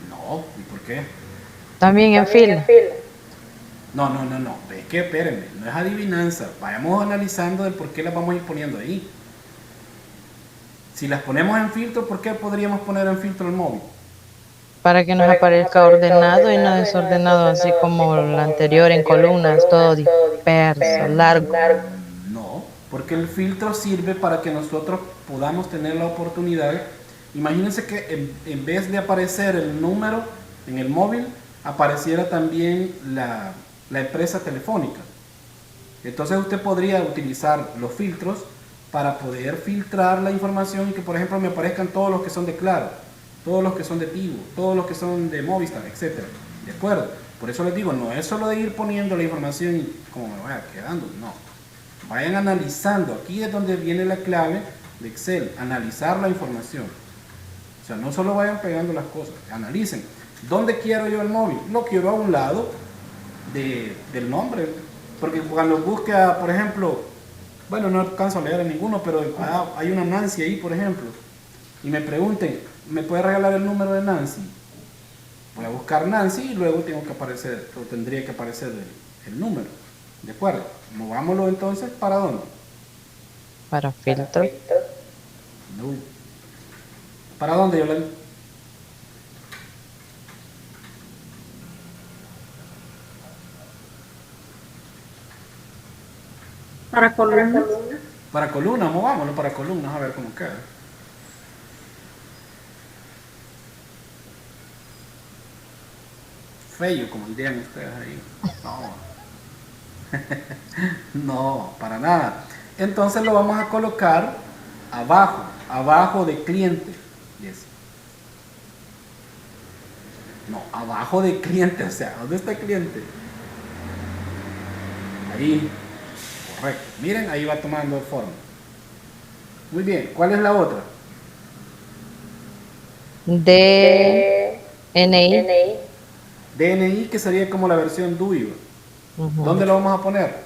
No, ¿y por qué? También en fila. No, no, no, no. Es que espérenme, no es adivinanza. Vayamos analizando el por qué las vamos a ir poniendo ahí. Si las ponemos en filtro, ¿por qué podríamos poner en filtro el móvil? Para que nos aparezca ordenado y no desordenado, así como la anterior en columnas, todo disperso, largo. No, porque el filtro sirve para que nosotros podamos tener la oportunidad. Imagínense que en vez de aparecer el número en el móvil, apareciera también la empresa telefónica. Entonces usted podría utilizar los filtros para poder filtrar la información y que, por ejemplo, me aparezcan todos los que son de Claro, todos los que son de Tigo, todos los que son de Movistar, etc. ¿De acuerdo? Por eso les digo, no es solo de ir poniendo la información y como me vaya quedando, no. Vayan analizando, aquí es donde viene la clave de Excel, analizar la información. O sea, no solo vayan pegando las cosas, analicen. ¿Dónde quiero yo el móvil? Lo quiero a un lado del nombre. Porque cuando busca, por ejemplo, bueno, no alcanzo a leer a ninguno, pero hay una Nancy ahí, por ejemplo, y me pregunten, ¿me puede regalar el número de Nancy? Voy a buscar Nancy y luego tengo que aparecer, o tendría que aparecer el número. ¿De acuerdo? Movámoslo entonces, ¿para dónde? Para filtros. No. ¿Para dónde, Yolanda? Para columnas. Para columnas, movámoslo para columnas, a ver cómo queda. Feo, como dirían ustedes ahí. No. No, para nada. Entonces lo vamos a colocar abajo de cliente. Yes. No, abajo de cliente, o sea, ¿dónde está el cliente? Ahí, correcto. Miren, ahí va tomando forma. Muy bien, ¿cuál es la otra? DNI. DNI, que sería como la versión DUI. ¿Dónde lo vamos a poner?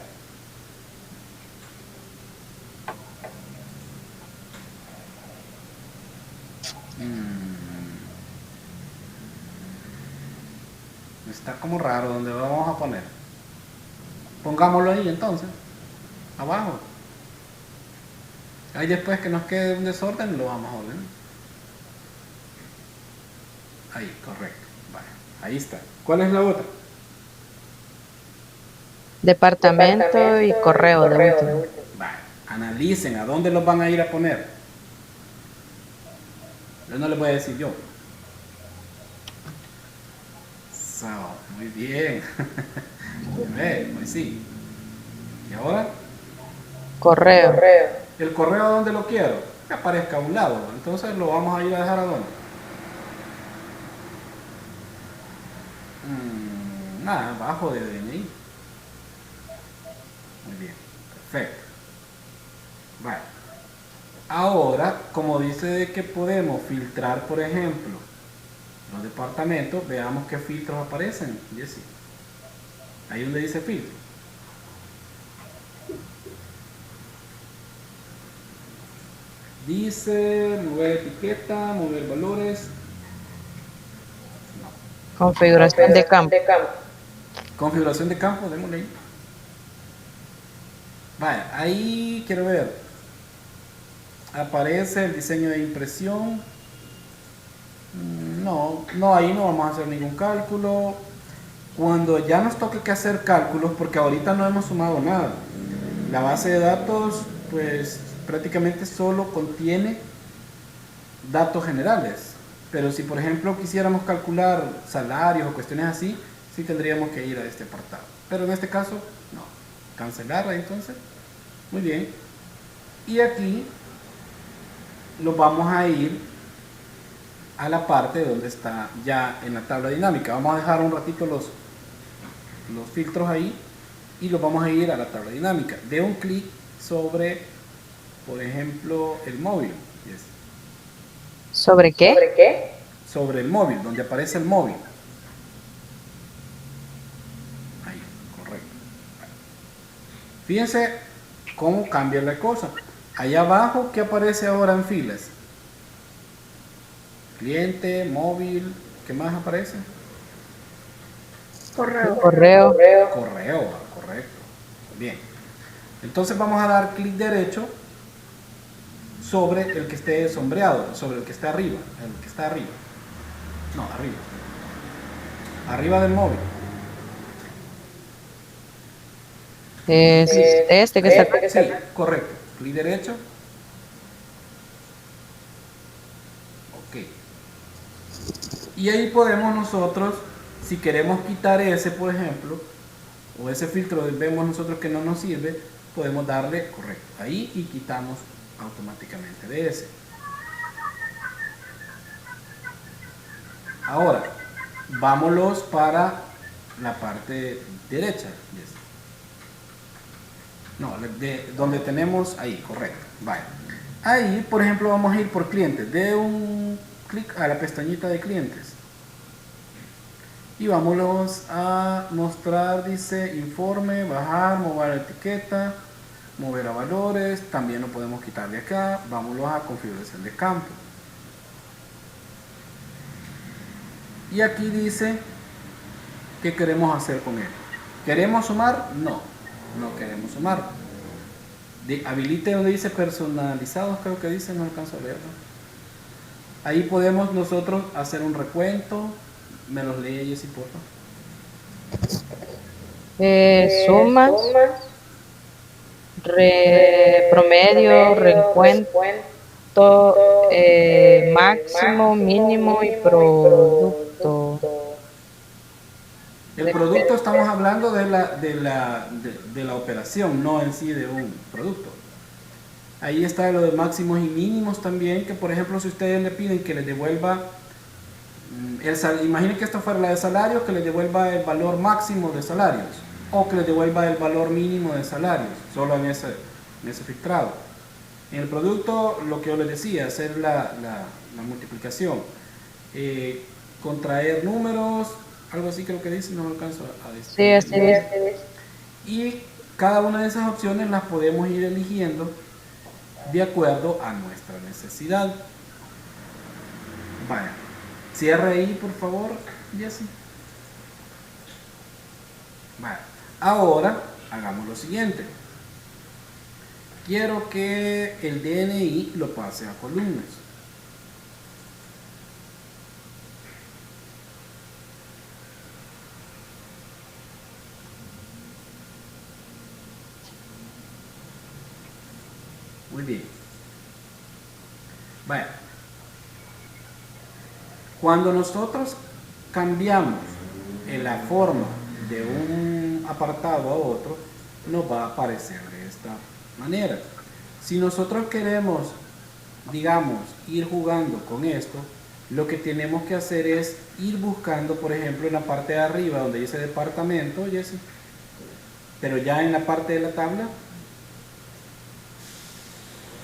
Está como raro donde lo vamos a poner. Pongámoslo ahí entonces, abajo. Ahí después que nos quede un desorden lo vamos a ordenar. Ahí, correcto. Vale, ahí está. ¿Cuál es la otra? Departamento y correo de último. Vale, analicen a dónde los van a ir a poner. Yo no les voy a decir yo. So, muy bien. Pues sí. ¿Y ahora? Correo. ¿El correo a dónde lo quiero? Que aparezca a un lado. Entonces lo vamos a ir a dejar a dónde. Nada, abajo de DNI. Muy bien, perfecto. Vale. Ahora, como dice de que podemos filtrar, por ejemplo, los departamentos, veamos qué filtros aparecen, Jessy. Ahí donde dice filtro. Dice mover etiqueta, mover valores. Configuración de campo. Configuración de campo, démosle ahí. Vaya, ahí quiero ver. Aparece el diseño de impresión. No, ahí no vamos a hacer ningún cálculo. Cuando ya nos toque que hacer cálculos, porque ahorita no hemos sumado nada. La base de datos, pues prácticamente solo contiene datos generales. Pero si por ejemplo quisiéramos calcular salarios o cuestiones así, sí tendríamos que ir a este apartado. Pero en este caso, no. Cancelarla entonces. Muy bien. Y aquí lo vamos a ir a la parte donde está ya en la tabla dinámica. Vamos a dejar un ratito los filtros ahí y los vamos a ir a la tabla dinámica. De un clic sobre, por ejemplo, el móvil. Yes. ¿Sobre qué? Sobre el móvil, donde aparece el móvil. Ahí, correcto. Fíjense cómo cambia la cosa. Allá abajo, ¿qué aparece ahora en filas? Cliente, móvil, ¿qué más aparece? Correo. Correo. Correo, correcto. Bien. Entonces vamos a dar clic derecho sobre el que esté sombreado, sobre el que está arriba, el que está arriba. No, arriba. Arriba del móvil. Es este que está acá. Sí, correcto. Clic derecho. Ok. Y ahí podemos nosotros, si queremos quitar ese, por ejemplo, o ese filtro vemos nosotros que no nos sirve, podemos darle correcto ahí y quitamos automáticamente de ese. Ahora, vámonos para la parte derecha. No, donde tenemos ahí, correcto. Vale. Ahí, por ejemplo, vamos a ir por clientes. De un clic a la pestañita de clientes. Y vámonos a mostrar, dice, informe, bajar, mover etiqueta, mover a valores. También lo podemos quitar de acá. Vámonos a configuración de campo. Y aquí dice qué queremos hacer con él. ¿Queremos sumar? No, no queremos sumar. Habilite donde dice personalizados, creo que dice, no alcanzo a leerlo. Ahí podemos nosotros hacer un recuento. Me los lee Jessy, por favor. Sumas, promedio, reencuentro, máximo, mínimo y producto. El producto estamos hablando de la operación, no en sí de un producto. Ahí está lo de máximos y mínimos también, que por ejemplo si ustedes le piden que les devuelva, imaginen que esto fuera la de salarios, que les devuelva el valor máximo de salarios, o que les devuelva el valor mínimo de salarios, solo en ese filtrado. En el producto, lo que yo les decía, hacer la multiplicación, contraer números, algo así creo que dice, no me alcanzo a decir. Sí, así es. Y cada una de esas opciones las podemos ir eligiendo de acuerdo a nuestra necesidad. Vaya, cierre ahí por favor, Jessy. Vaya, ahora hagamos lo siguiente. Quiero que el DNI lo pase a columnas. Muy bien. Vaya. Cuando nosotros cambiamos en la forma de un apartado a otro, nos va a aparecer de esta manera. Si nosotros queremos, digamos, ir jugando con esto, lo que tenemos que hacer es ir buscando, por ejemplo, en la parte de arriba donde dice departamento, Jessy, pero ya en la parte de la tabla,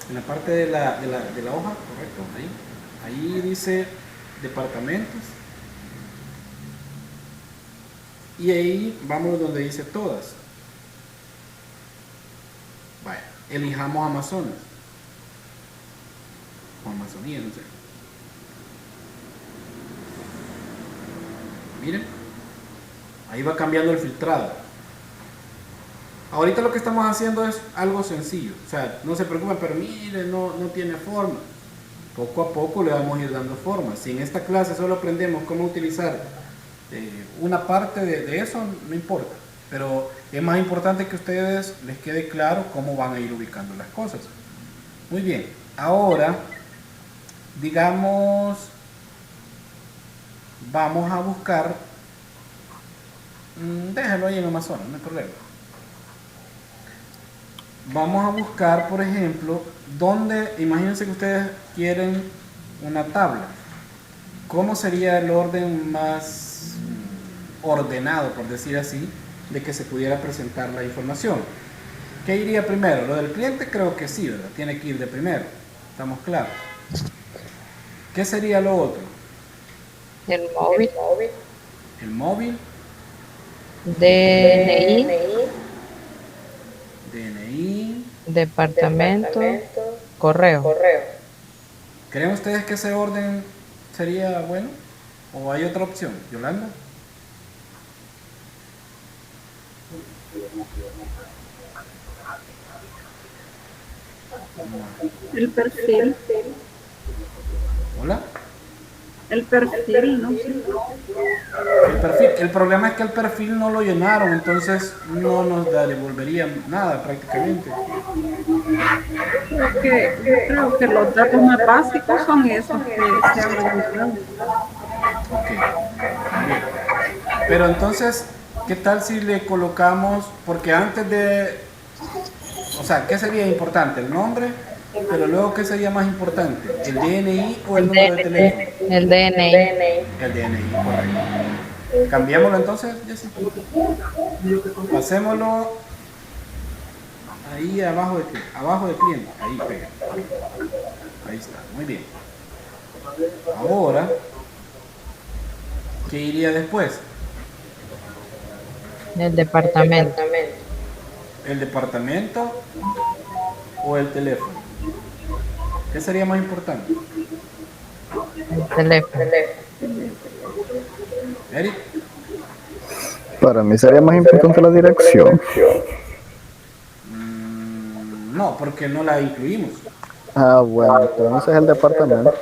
En la parte de la hoja, correcto, ahí dice departamentos. Y ahí vamos donde dice todas. Vaya, elijamos Amazonas. O Amazonía, no sé. Miren, ahí va cambiando el filtrado. Ahorita lo que estamos haciendo es algo sencillo. O sea, no se preocupen, pero miren, no tiene forma. Poco a poco le vamos a ir dando forma. Si en esta clase solo aprendemos cómo utilizar una parte de eso, no importa. Pero es más importante que a ustedes les quede claro cómo van a ir ubicando las cosas. Muy bien, ahora, digamos, vamos a buscar, déjenlo ahí en Amazonas, no hay problema. Vamos a buscar, por ejemplo, donde, imagínense que ustedes quieren una tabla. ¿Cómo sería el orden más ordenado, por decir así, de que se pudiera presentar la información? ¿Qué iría primero? Lo del cliente creo que sí, ¿verdad? Tiene que ir de primero, estamos claros. ¿Qué sería lo otro? El móvil, El móvil, DNI, DNI. departamento, correo. ¿Creen ustedes que ese orden sería bueno? ¿O hay otra opción? ¿Yolanda? El perfil, ¿Hola? el perfil, no sé. El perfil, el problema es que el perfil no lo llenaron, entonces no nos devolvería nada prácticamente. Porque yo creo que los datos más básicos son esos que se han registrado. Ok, bien. Pero entonces, ¿qué tal si le colocamos, porque antes de, o sea, ¿qué sería importante? El nombre, pero luego, ¿qué sería más importante? ¿El DNI o el número de teléfono? El DNI. El DNI, correcto. Cambiémoslo entonces, Jessy. Pasémoslo ahí abajo de cliente. Ahí pega. Ahí está, muy bien. Ahora, ¿qué iría después? El departamento. ¿El departamento o el teléfono? ¿Qué sería más importante? El teléfono. Eric. Para mí sería más importante la dirección. No, porque no la incluimos. Ah, bueno, entonces el departamento.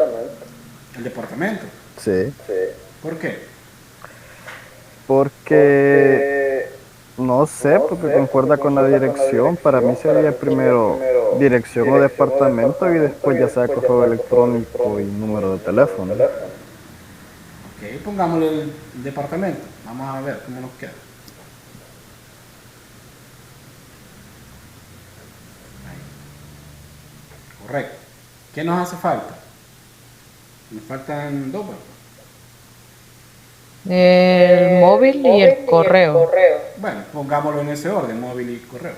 El departamento. Sí, ¿Por qué? porque no sé, porque concuerda con la dirección. Para mí sería primero dirección o departamento y después ya sea correo electrónico y número de teléfono. Ok, pongámosle el departamento. Vamos a ver cómo nos queda. Ahí. Correcto. ¿Qué nos hace falta? Nos faltan dos. ¿Verdad? El móvil y el correo. Bueno, pongámoslo en ese orden, móvil y correo.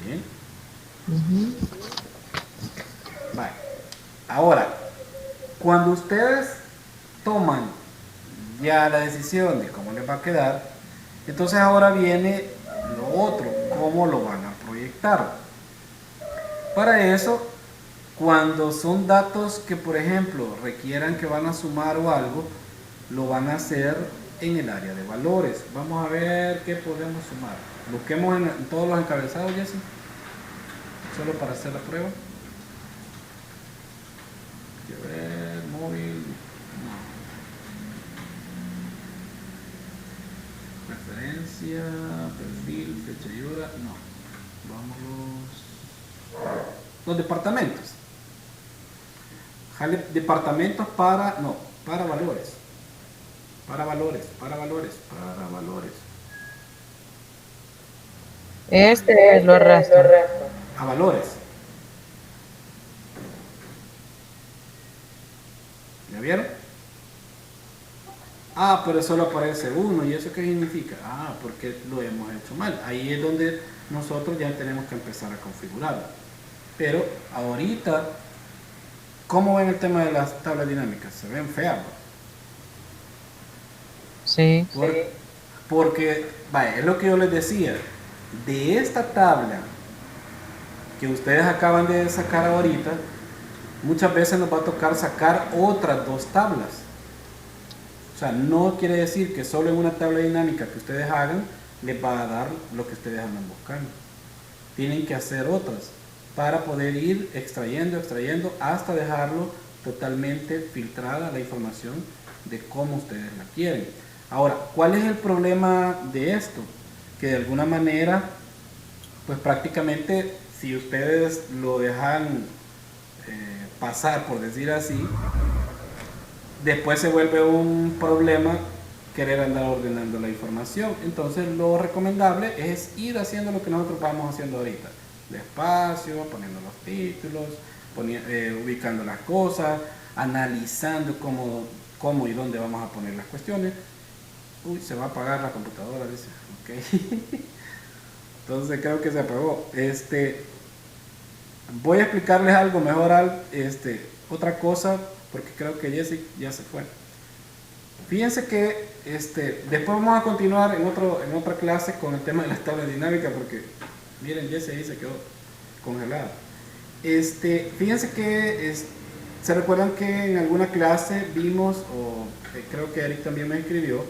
Bien. Vale. Ahora, cuando ustedes toman ya la decisión de cómo les va a quedar, entonces ahora viene lo otro, cómo lo van a proyectar. Para eso, cuando son datos que, por ejemplo, requieran que van a sumar o algo, lo van a hacer en el área de valores. Vamos a ver qué podemos sumar. Busquemos en todos los encabezados, Jessy, solo para hacer la prueba. Quiero ver, móvil, no. Referencia, perfil, fecha y hora, no. Vamos los departamentos. Jale departamentos para, no, para valores. Para valores. Este lo arrastro. A valores. ¿Ya vieron? Ah, pero solo aparece uno. ¿Y eso qué significa? Ah, porque lo hemos hecho mal. Ahí es donde nosotros ya tenemos que empezar a configurarlo. Pero ahorita, ¿cómo ven el tema de las tablas dinámicas? Se ven feas, ¿va? Sí. Por- Porque, vaya, es lo que yo les decía. De esta tabla que ustedes acaban de sacar ahorita, muchas veces nos va a tocar sacar otras dos tablas. O sea, no quiere decir que solo en una tabla dinámica que ustedes hagan les va a dar lo que ustedes andan buscando. Tienen que hacer otras para poder ir extrayendo hasta dejarlo totalmente filtrada la información de cómo ustedes la quieren. Ahora, ¿cuál es el problema de esto? Que de alguna manera, pues prácticamente si ustedes lo dejan pasar, por decir así, después se vuelve un problema querer andar ordenando la información. Entonces lo recomendable es ir haciendo lo que nosotros vamos haciendo ahorita, despacio, poniendo los títulos, ubicando las cosas, analizando cómo y dónde vamos a poner las cuestiones. Uy, se va a apagar la computadora, dice. Ok. Entonces creo que se apagó. Voy a explicarles algo mejor, otra cosa, porque creo que Jesse ya se fue. Fíjense que después vamos a continuar en otra clase con el tema de las tablas dinámicas, porque miren, Jesse ahí se quedó congelada. Fíjense que se recuerdan que en alguna clase vimos, o creo que Eric también me escribió,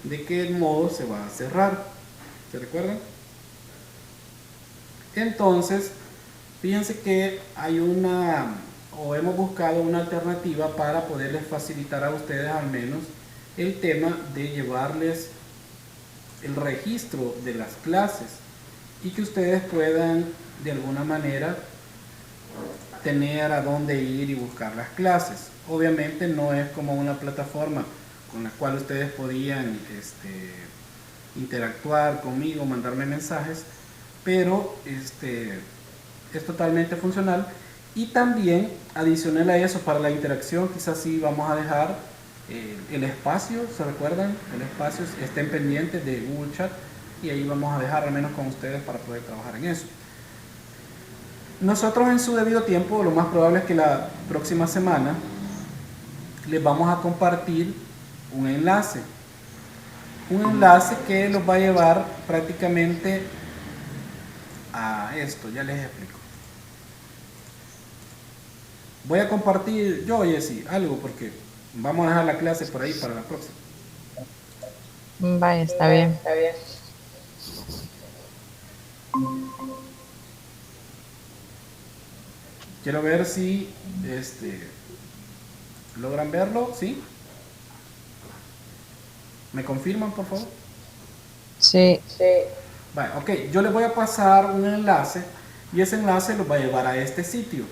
de que el modo se va a cerrar. ¿Se recuerdan? Entonces, fíjense que hemos buscado una alternativa para poderles facilitar a ustedes al menos el tema de llevarles el registro de las clases y que ustedes puedan de alguna manera tener a dónde ir y buscar las clases. Obviamente no es como una plataforma con la cual ustedes podían interactuar conmigo, mandarme mensajes, pero es totalmente funcional. Y también adicional a eso, para la interacción, quizás sí vamos a dejar el espacio, ¿se recuerdan? El espacio, estén pendientes de Google Chat y ahí vamos a dejar al menos con ustedes para poder trabajar en eso. Nosotros en su debido tiempo, lo más probable es que la próxima semana les vamos a compartir un enlace que los va a llevar prácticamente a esto, ya les explico. Voy a compartir yo, Jessy, algo porque vamos a dejar la clase por ahí para la próxima. Vaya, está bien. Quiero ver si logran verlo, ¿sí? ¿Me confirman, por favor? Sí. Vale, ok, yo les voy a pasar un enlace y ese enlace los va a llevar a este sitio.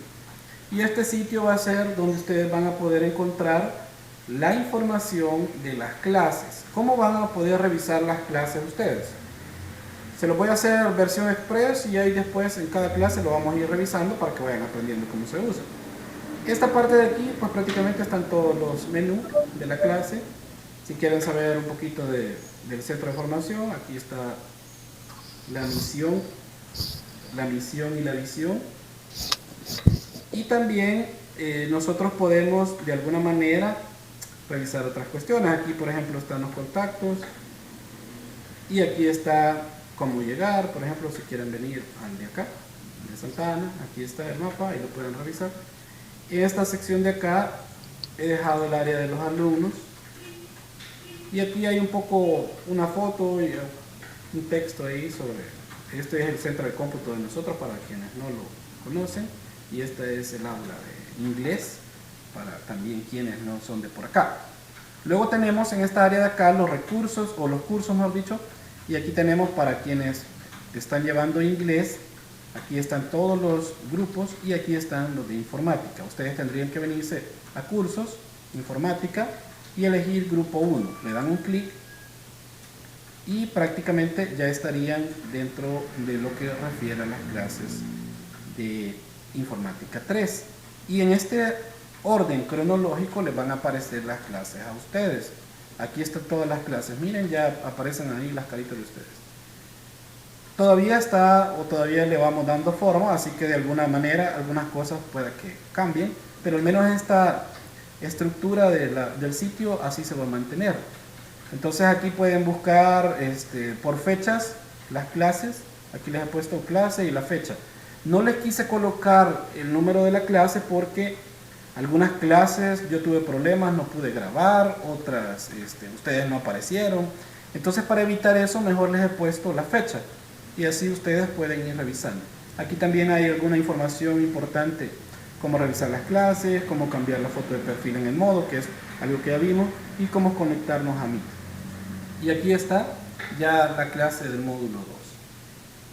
Y este sitio va a ser donde ustedes van a poder encontrar la información de las clases. ¿Cómo van a poder revisar las clases ustedes? Se los voy a hacer versión express y ahí después en cada clase lo vamos a ir revisando para que vayan aprendiendo cómo se usa. Esta parte de aquí, pues prácticamente están todos los menús de la clase. Si quieren saber un poquito del centro de formación, aquí está la misión y la visión. Y también nosotros podemos de alguna manera revisar otras cuestiones. Aquí por ejemplo están los contactos y aquí está cómo llegar, por ejemplo si quieren venir al de acá, de Santa Ana, aquí está el mapa, ahí lo pueden revisar. En esta sección de acá he dejado el área de los alumnos y aquí hay un poco una foto y un texto ahí sobre, este es el centro de cómputo de nosotros para quienes no lo conocen. Y este es el aula de inglés para también quienes no son de por acá. Luego tenemos en esta área de acá los recursos o los cursos mejor dicho, y aquí tenemos para quienes están llevando inglés, aquí están todos los grupos y aquí están los de informática. Ustedes tendrían que venirse a cursos, informática y elegir grupo 1. Le dan un clic y prácticamente ya estarían dentro de lo que refiere a las clases de informática 3 y en este orden cronológico les van a aparecer las clases a ustedes. Aquí están todas las clases. Miren, ya aparecen ahí las caritas de ustedes. Todavía está o todavía le vamos dando forma, así que de alguna manera algunas cosas pueda que cambien, pero al menos esta estructura del sitio así se va a mantener. Entonces aquí pueden buscar por fechas las clases. Aquí les he puesto clase y la fecha. No les quise colocar el número de la clase porque algunas clases yo tuve problemas, no pude grabar, otras ustedes no aparecieron. Entonces para evitar eso mejor les he puesto la fecha y así ustedes pueden ir revisando. Aquí también hay alguna información importante, cómo revisar las clases, cómo cambiar la foto de perfil en el modo, que es algo que ya vimos, y cómo conectarnos a Meet. Y aquí está ya la clase del módulo 2.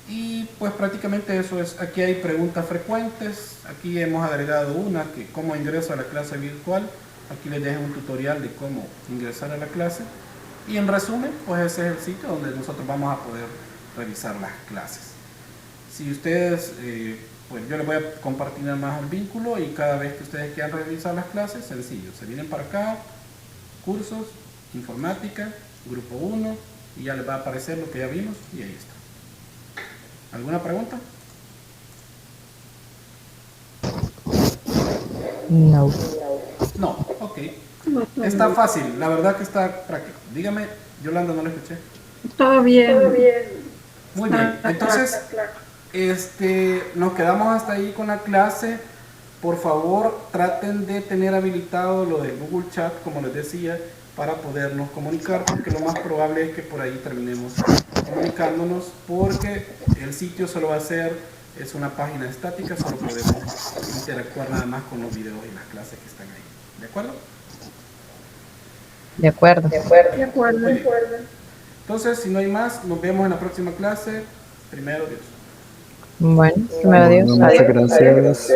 Y pues prácticamente eso es. Aquí hay preguntas frecuentes. Aquí hemos agregado una, que cómo ingreso a la clase virtual. Aquí les dejo un tutorial de cómo ingresar a la clase. Y en resumen, pues ese es el sitio donde nosotros vamos a poder revisar las clases. Si ustedes, pues yo les voy a compartir más el vínculo y cada vez que ustedes quieran revisar las clases, sencillo. Se vienen para acá, cursos, informática, grupo 1, y ya les va a aparecer lo que ya vimos y ahí está. ¿Alguna pregunta? No. No, ok. No, todo Está bien. fácil, la verdad que está práctico. Dígame, Yolanda, no lo escuché. Todo bien. Muy bien, Está entonces nos quedamos hasta ahí con la clase. Por favor, traten de tener habilitado lo de Google Chat, como les decía, para podernos comunicar, porque lo más probable es que por ahí terminemos comunicándonos, porque el sitio solo va a ser, es una página estática, solo podemos interactuar nada más con los videos y las clases que están ahí. ¿De acuerdo? De acuerdo. De acuerdo. Muy bien. Entonces, si no hay más, nos vemos en la próxima clase. Primero Dios. Bueno, primero Dios. Bueno, muchas Adiós. gracias.